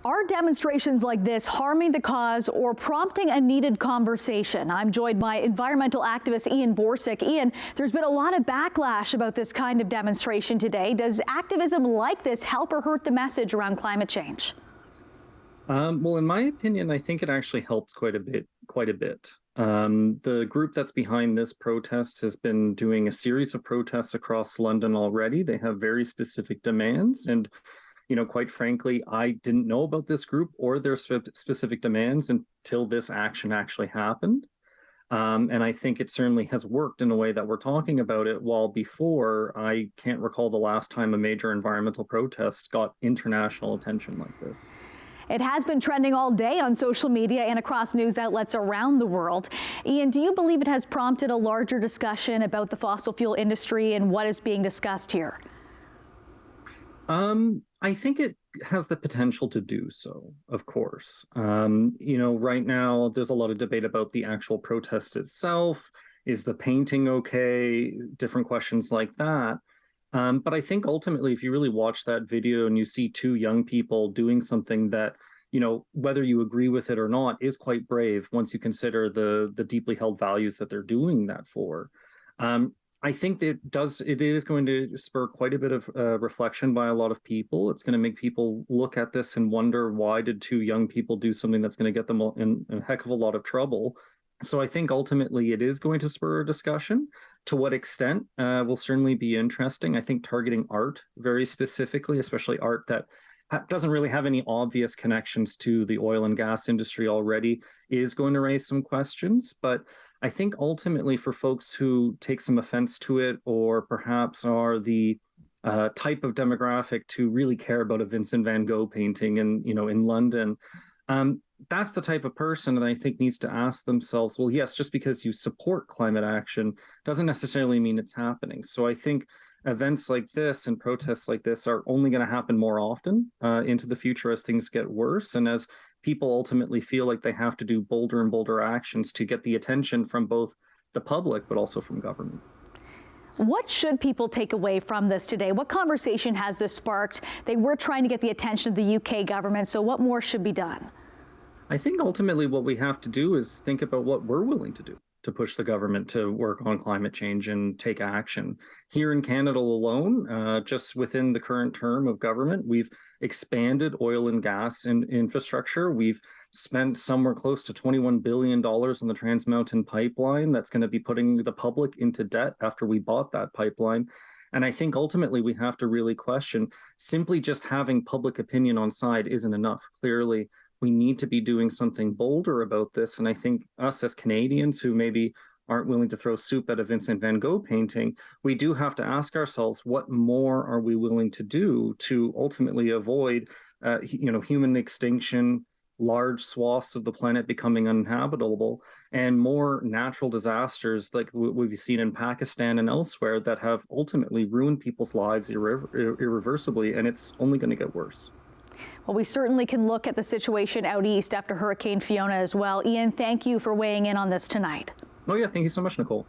Are demonstrations like this harming the cause or prompting a needed conversation? I'm joined by environmental activist Ian Borsuk. Ian, there's been a lot of backlash about this kind of demonstration today. Does activism like this help or hurt the message around climate change? Well, in my opinion, I think it actually helps quite a bit. The group that's behind this protest has been doing a series of protests across London already. They have very specific demands, and quite frankly, I didn't know about this group or their specific demands until this action actually happened. And I think it certainly has worked in a way that we're talking about it, while before, I can't recall the last time a major environmental protest got international attention like this. It has been trending all day on social media and across news outlets around the world. Ian, do you believe it has prompted a larger discussion about the fossil fuel industry and what is being discussed here? I think it has the potential to do so, of course. Right now, there's a lot of debate about the actual protest itself. Is the painting okay? Different questions like that. But I think ultimately, if you really watch that video and you see two young people doing something that, whether you agree with it or not, is quite brave once you consider the deeply held values that they're doing that for. I think that it is going to spur quite a bit of reflection by a lot of people. It's going to make people look at this and wonder, why did two young people do something that's going to get them in a heck of a lot of trouble? So I think ultimately it is going to spur a discussion. To what extent will certainly be interesting. I think targeting art very specifically, especially art that doesn't really have any obvious connections to the oil and gas industry already, is going to raise some questions. But I think ultimately for folks who take some offense to it, or perhaps are the type of demographic to really care about a Vincent van Gogh painting in London, that's the type of person that I think needs to ask themselves, well, yes, just because you support climate action doesn't necessarily mean it's happening. So I think events like this and protests like this are only going to happen more often into the future as things get worse, and as people ultimately feel like they have to do bolder and bolder actions to get the attention from both the public but also from government. What should people take away from this today? What conversation has this sparked? They were trying to get the attention of the UK government, so what more should be done? I think ultimately what we have to do is think about what we're willing to do to push the government to work on climate change and take action. Here in Canada alone, just within the current term of government, we've expanded oil and gas infrastructure. We've spent somewhere close to $21 billion on the Trans Mountain pipeline that's going to be putting the public into debt after we bought that pipeline. And I think ultimately we have to really question, simply just having public opinion on side isn't enough. Clearly, we need to be doing something bolder about this. And I think us as Canadians who maybe aren't willing to throw soup at a Vincent van Gogh painting, we do have to ask ourselves, what more are we willing to do to ultimately avoid human extinction, large swaths of the planet becoming uninhabitable, and more natural disasters like we've seen in Pakistan and elsewhere that have ultimately ruined people's lives irreversibly, and it's only going to get worse. Well, we certainly can look at the situation out east after Hurricane Fiona as well. Ian, thank you for weighing in on this tonight. Oh yeah, thank you so much, Nicole.